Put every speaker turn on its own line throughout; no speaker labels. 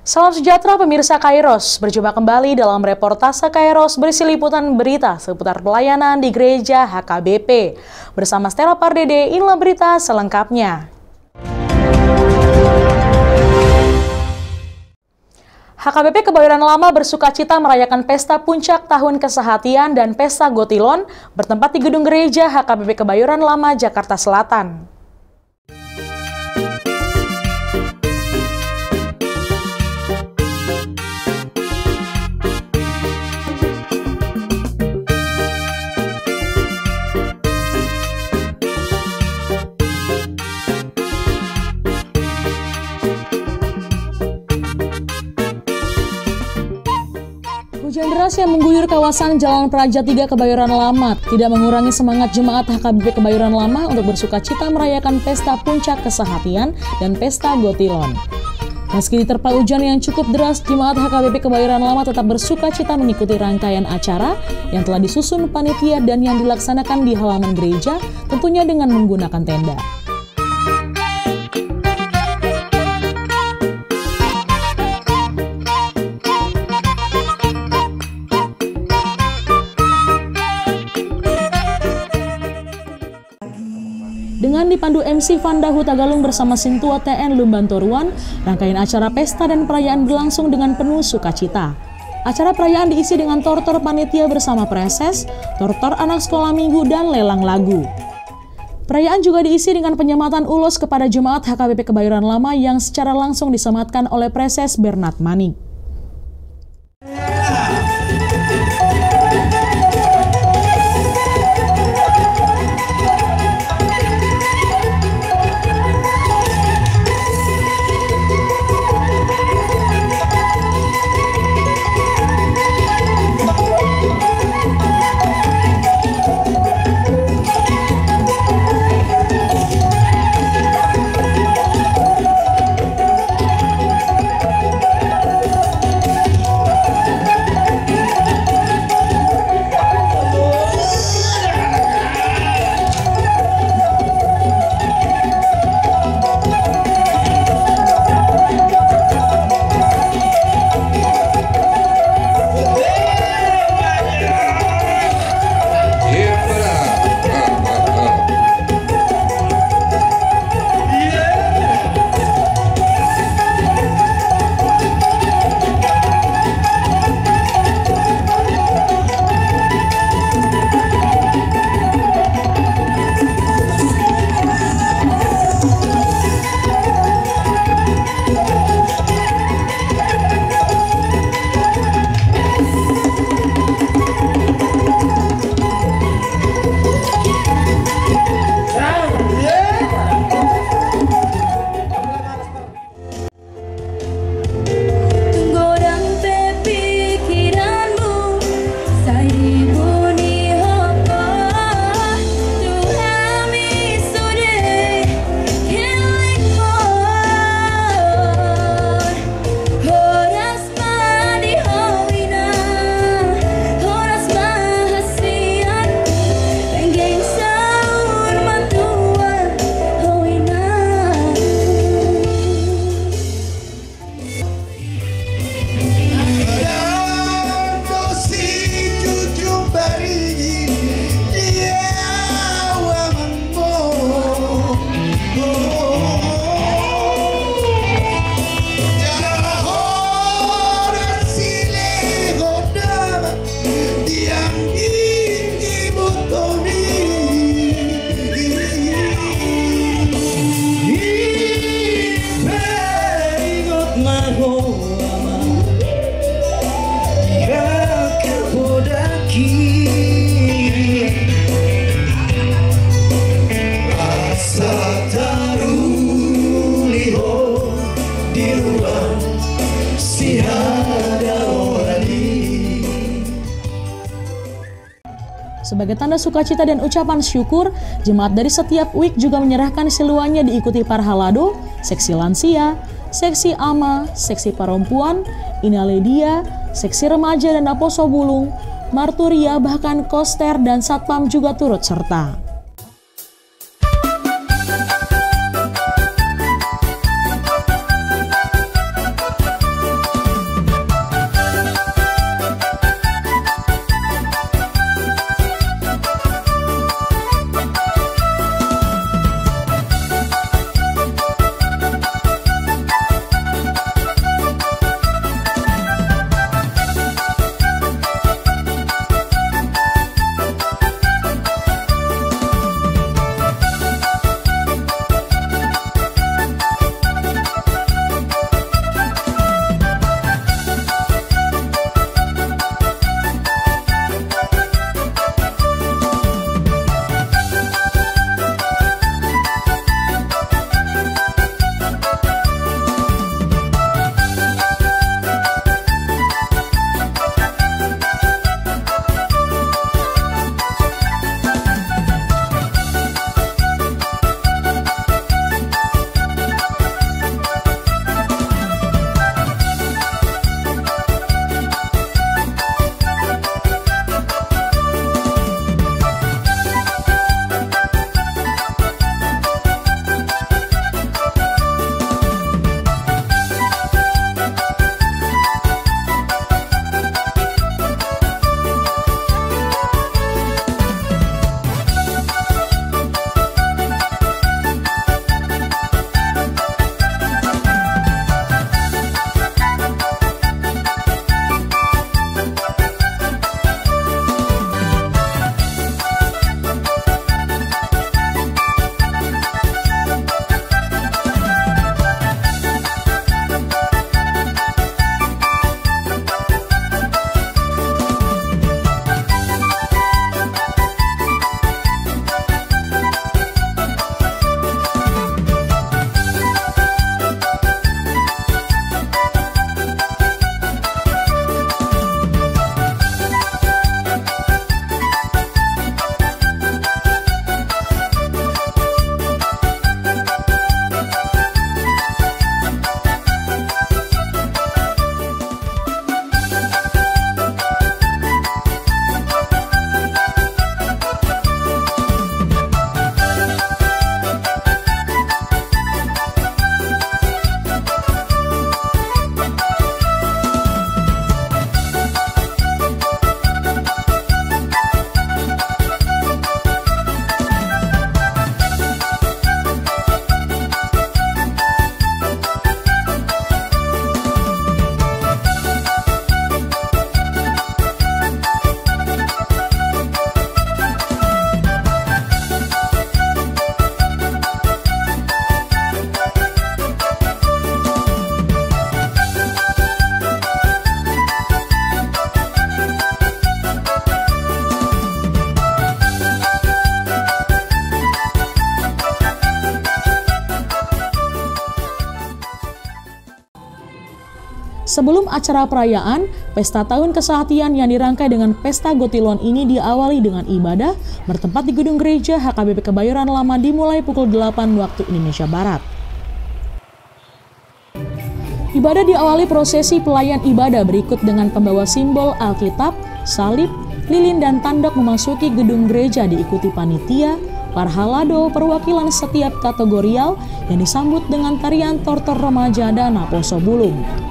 Salam sejahtera pemirsa Kairos, berjumpa kembali dalam reportase Kairos berisi liputan berita seputar pelayanan di gereja HKBP. Bersama Stella Pardede, inilah berita selengkapnya. HKBP Kebayoran Lama bersukacita merayakan pesta puncak tahun kesehatian dan pesta Gotilon bertempat di gedung gereja HKBP Kebayoran Lama, Jakarta Selatan. Hujan deras yang mengguyur kawasan Jalan Praja 3 Kebayoran Lama tidak mengurangi semangat jemaat HKBP Kebayoran Lama untuk bersukacita merayakan pesta puncak kesehatian dan pesta Gotilon. Meski diterpa hujan yang cukup deras, jemaat HKBP Kebayoran Lama tetap bersukacita mengikuti rangkaian acara yang telah disusun panitia dan yang dilaksanakan di halaman gereja, tentunya dengan menggunakan tenda. Dengan dipandu MC Vanda Hutagalung bersama Sintua TN Lumbantoruan, rangkaian acara pesta dan perayaan berlangsung dengan penuh sukacita. Acara perayaan diisi dengan tortor panitia bersama preses, tortor anak sekolah minggu, dan lelang lagu. Perayaan juga diisi dengan penyematan ulos kepada jemaat HKBP Kebayoran Lama yang secara langsung disematkan oleh preses Bernard Manik. Sebagai tanda sukacita dan ucapan syukur, jemaat dari setiap week juga menyerahkan siluannya diikuti parhalado, seksi lansia, seksi ama, seksi perempuan, inaledia, seksi remaja dan aposo bulung, marturia, bahkan koster dan satpam juga turut serta. Sebelum acara perayaan, pesta tahun kesehatian yang dirangkai dengan Pesta Gotilon ini diawali dengan ibadah bertempat di gedung gereja HKBP Kebayoran Lama dimulai pukul 8 waktu Indonesia Barat. Ibadah diawali prosesi pelayan ibadah berikut dengan pembawa simbol Alkitab, salib, lilin dan tanduk memasuki gedung gereja diikuti panitia, parhalado, perwakilan setiap kategorial yang disambut dengan tarian tortor remaja dan Poso Bulung.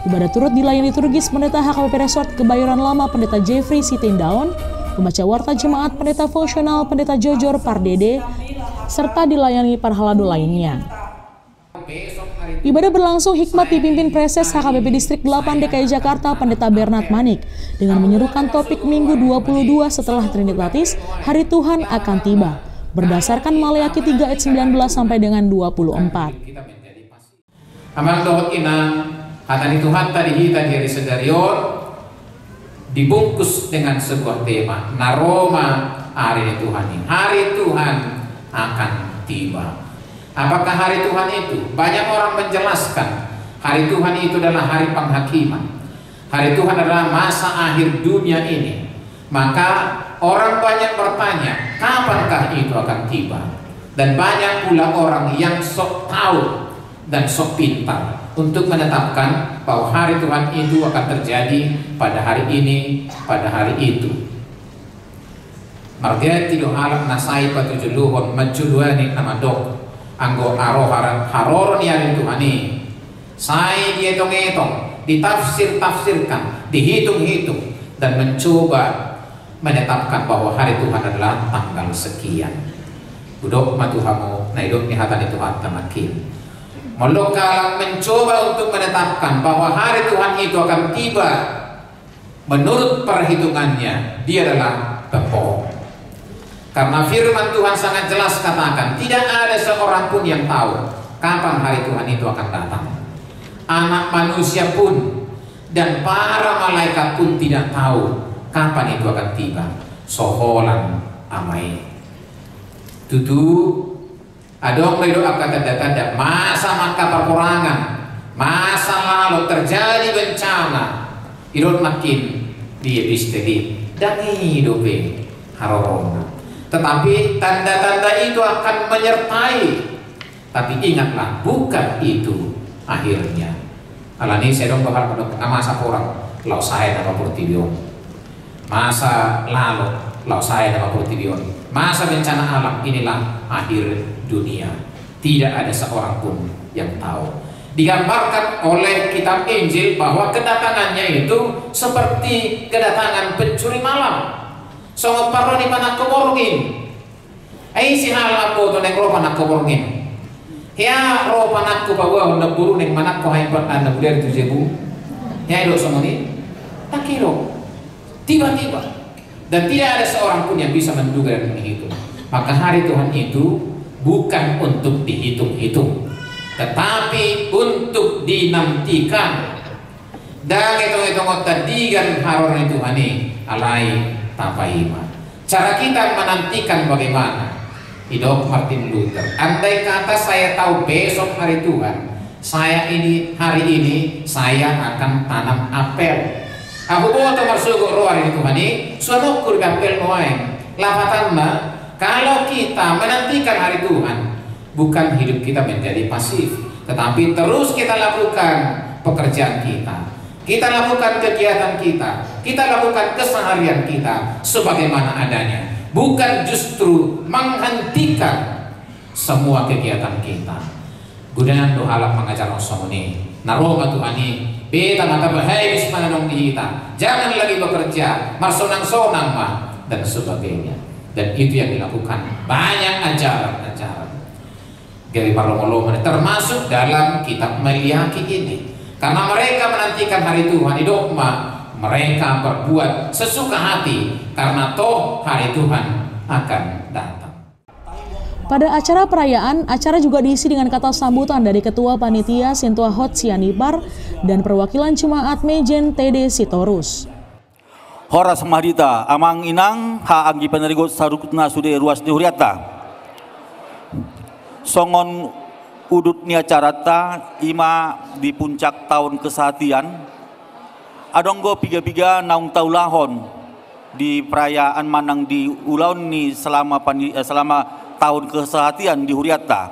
Ibadah turut dilayani liturgis Pendeta HKBP Resort Kebayoran Lama Pendeta Jeffrey Sitindaun, pembaca warta jemaat Pendeta Fungsional Pendeta Jojor Pardede, serta dilayani parhalado lainnya. Ibadah berlangsung hikmat dipimpin Preses HKBP Distrik 8 DKI Jakarta Pendeta Bernard Manik dengan menyerukan topik Minggu 22 setelah Trinitatis, Hari Tuhan akan tiba, berdasarkan Maleakhi 3 ayat 19 sampai dengan 24.
Amang dohot inang hatani Tuhan tadi kita dari sedarion dibungkus dengan sebuah tema naroma hari Tuhan ini. Hari Tuhan akan tiba. Apakah hari Tuhan itu? Banyak orang menjelaskan hari Tuhan itu adalah hari penghakiman. Hari Tuhan adalah masa akhir dunia ini. Maka orang banyak bertanya, kapankah itu akan tiba? Dan banyak pula orang yang sok tahu dan sok pintar untuk menetapkan bahwa hari Tuhan itu akan terjadi pada hari ini, pada hari itu. Marga tido alam nasai patujuluhon majuluani namadok anggo haroron yarin Tuhani. Saya dihitung-hitung, ditafsir-tafsirkan, dihitung-hitung dan mencoba menetapkan bahwa hari Tuhan adalah tanggal sekian. Budok matuhamu naidok ni hatani Tuhan tamakin. Molokalang mencoba untuk menetapkan bahwa hari Tuhan itu akan tiba. Menurut perhitungannya, dia adalah berbohong. Karena firman Tuhan sangat jelas katakan, tidak ada seorang pun yang tahu kapan hari Tuhan itu akan datang. Anak manusia pun dan para malaikat pun tidak tahu kapan itu akan tiba. Soholan amai. Tutu adong redo akan tanda-tanda masa perperangan, masa lalu terjadi bencana. Irot makin dia bistedi dan hidupe harorona. Tetapi tanda-tanda itu akan menyertai. Tapi ingatlah, bukan itu akhirnya. Alani saya dong bakal masa orang lau saya nama Portibion. Masa lalu lau saya nama Portibion. Masa bencana alam inilah akhir dunia. Tidak ada seorang pun yang tahu. Digambarkan oleh kitab Injil bahwa kedatangannya itu seperti kedatangan pencuri malam. So parlo ni panak koborngin. Ay si hala po to nek ro panak koborngin. Ya ro panak ko bawa hendak buru nek manak ko hay pat anda bulir tu jebu. Ya ilo somoni. Takiro. Tiba-tiba. Dan tidak ada seorang pun yang bisa menduga dan menghitung. Maka hari Tuhan itu bukan untuk dihitung-hitung, tetapi untuk dinantikan. Dan itu tadigan haron itu hani alai tapaima. Cara kita menantikan bagaimana? Hidup Martin Luther. Andai kata saya tahu besok hari Tuhan, saya ini hari ini saya akan tanam apel. Aku bawa tomar suku roar ini Tuhan ini, suanukur apel moaing. Lapatanma, kalau kita menantikan hari Tuhan, bukan hidup kita menjadi pasif, tetapi terus kita lakukan pekerjaan kita. Kita lakukan kegiatan kita lakukan keseharian kita sebagaimana adanya, bukan justru menghentikan semua kegiatan kita. Gunakan doa mengajar somoni, naroma Tuhani, beta mata bahaya bismananong kita, jangan lagi bekerja, marsonang-sonang mah dan sebagainya. Dan itu yang dilakukan banyak ajaran-ajaran. Dari parlomolo termasuk dalam kitab Maleakhi ini. Karena mereka menantikan hari Tuhan di dogma, mereka berbuat sesuka hati karena toh hari Tuhan akan datang.
Pada acara perayaan, acara juga diisi dengan kata sambutan dari Ketua Panitia Sintua Hot Sianipar dan perwakilan Jemaat Mejen TD Sitorus.
Horas Mahdita, amang inang, ha anggi penerigot sarukna sude ruas di Huriata. Songon udut nia carata, ima di puncak tahun kesehatian, adonggo piga-piga naung taulahon di perayaan manang di ulaun ni selama tahun kesehatian di Huriata.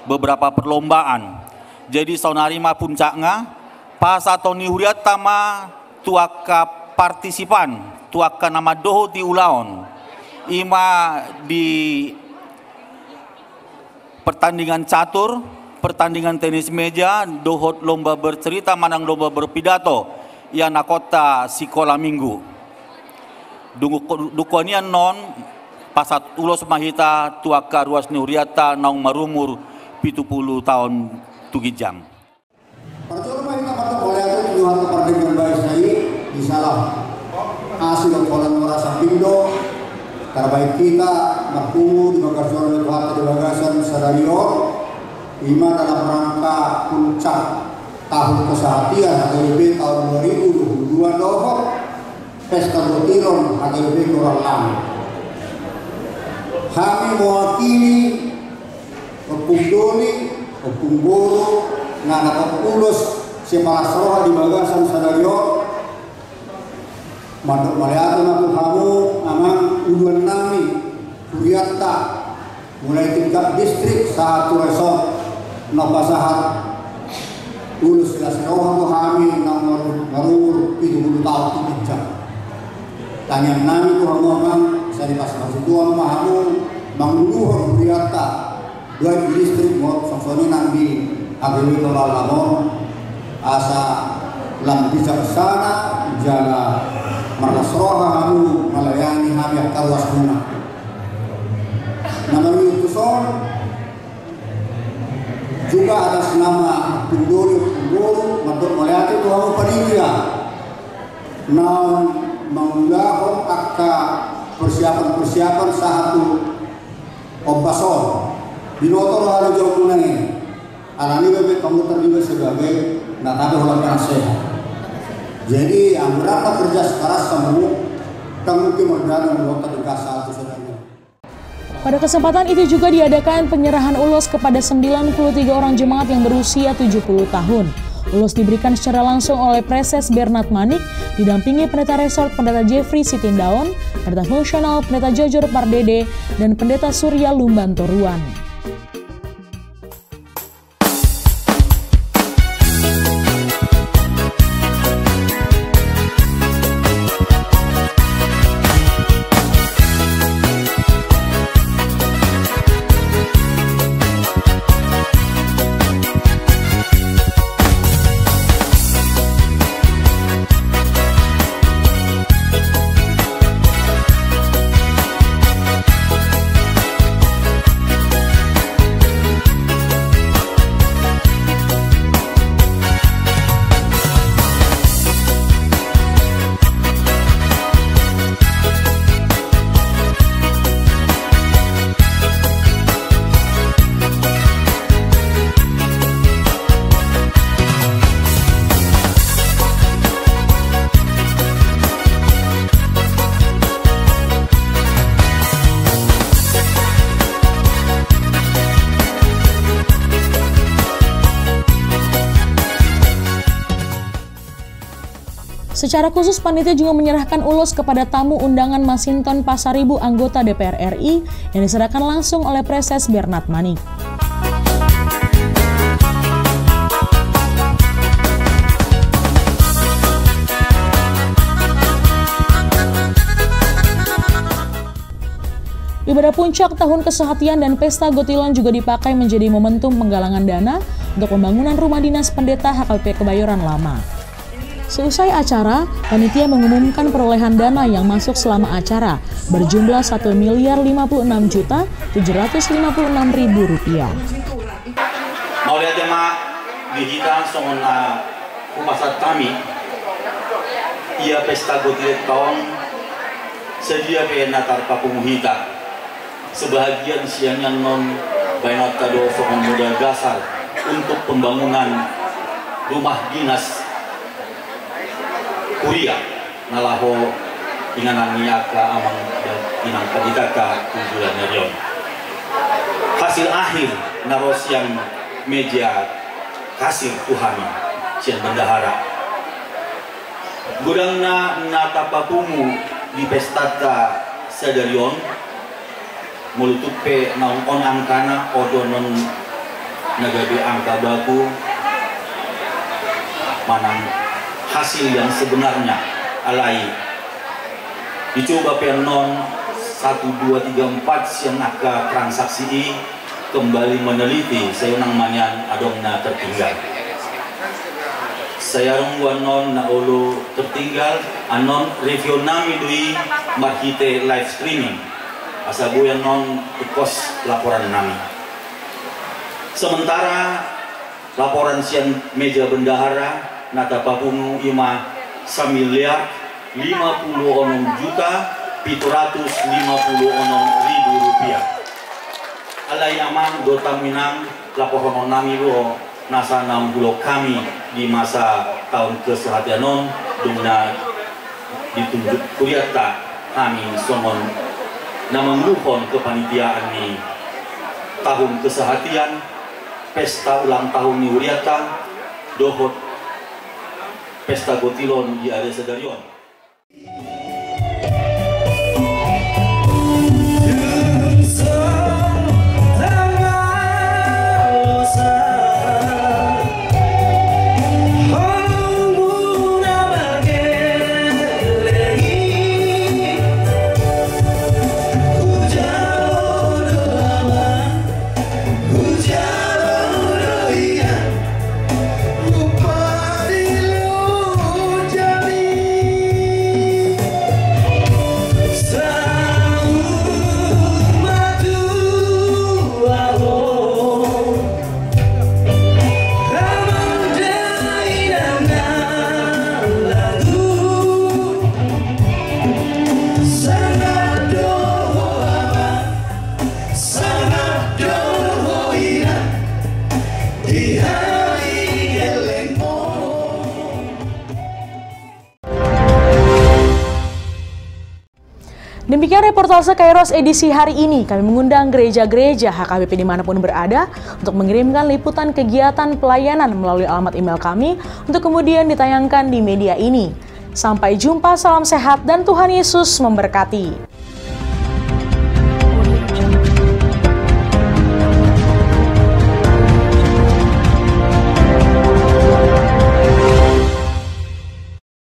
Beberapa perlombaan. Jadi saunarima puncaknya, pas atau ni Huriata ma tuaka partisipan, tuaka nama doho di ulaun. Ima di pertandingan catur, pertandingan tenis meja, dohot lomba bercerita, manang lomba berpidato, ya nakota sikola minggu. Dukonian non pasat ulos mahita tuaka ruas ni Huriata naung marumur 70 tahun tugijang.
Percuma mahita mata boleh itu tujuan pertandingan baik saya disalah hasil kolan merasa pindo terbaik kita berkumpul di bagasan lewat di bagasan sadario lima dalam rangka puncak tahun kesehatian HGB tahun 2022 dohok pesta gotilon HGB kurang lama. Kami mewakili Pungdoli, Pungboro, Ngana Pulus, Sepalasroha di bagasan sadario Mandok Maliato aku kamu amang uduan nami Huriata mulai tingkat distrik satu resort nopasahat ulus Lasroha aku kami nomor 70 tahun tujang tanya nami ku kamu amang saya dipasang tuan kamu manguluhon Huriata dua distrik mau sosoni nambi agami toral lamon asa lam bijaksana jaga Marlasroha kamu melayani kami kawas guna. Nama utusan juga atas nama Punggoro Mandok Maliato itu kamu panitia. Nah menggahon akka persiapan satu obason. Binotor ada jauh menangin. Alani bebek kamu terlibat sebagai nakade ulang nasihat. Jadi berapa kerja keras kamu mungkin merdana menggota di kasar itu saudara.
Pada kesempatan itu juga diadakan penyerahan ulos kepada 93 orang jemaat yang berusia 70 tahun. Ulos diberikan secara langsung oleh Preses Bernard Manik, didampingi Pendeta Resort Pendeta Jeffrey Sitindaon, Pendeta Fungsional Pendeta Jojor Pardede, dan Pendeta Surya Lumbantoruan. Secara khusus, panitia juga menyerahkan ulos kepada tamu undangan Masinton Pasaribu anggota DPR RI yang diserahkan langsung oleh Preses Bernard Manik. Ibadah puncak tahun kesehatian dan pesta Gotilon juga dipakai menjadi momentum penggalangan dana untuk pembangunan rumah dinas pendeta HKBP Kebayoran Lama. Seusai acara, panitia mengumumkan perolehan dana yang masuk selama acara berjumlah Rp1.756.000.
Mau lihat jemaah di kita songona upasan kami, ia pesta Gotilon tahun sedia pe natar papumuhita. sebahagian siangnya non bainat kado sokan modal dasar untuk pembangunan rumah dinas kuliah nalaho inganan niaka amang inang kaditaka tujuan narion. Hasil akhir naros yang meja kasih Tuhan sian bendahara gudangna natapapungu di pestata sadarion mulutupe naon angkana odonon nagabe angka baku manang hasil yang sebenarnya alai dicoba penon 1, 2, 3, 4 siang naka transaksi kembali meneliti saya nang manyan adongna tertinggal saya rongwanon na ulu tertinggal anon review nami dui marhite live streaming asabuyan non ikos laporan nami sementara laporan siang meja bendahara nata papungu ima 1.056.750.000 rupiah alai amang dotang minang laporan nami lo nasa 60 kami di masa tahun kesehatianon dumna ditunjuk kuriata kami somon namang luhon kepanitiaan ni tahun kesehatian pesta ulang tahun ni uriata dohot pesta gotilon di area sedarion.
Demikian reportase Kairos edisi hari ini. Kami mengundang gereja-gereja HKBP dimanapun berada untuk mengirimkan liputan kegiatan pelayanan melalui alamat email kami untuk kemudian ditayangkan di media ini. Sampai jumpa, salam sehat dan Tuhan Yesus memberkati.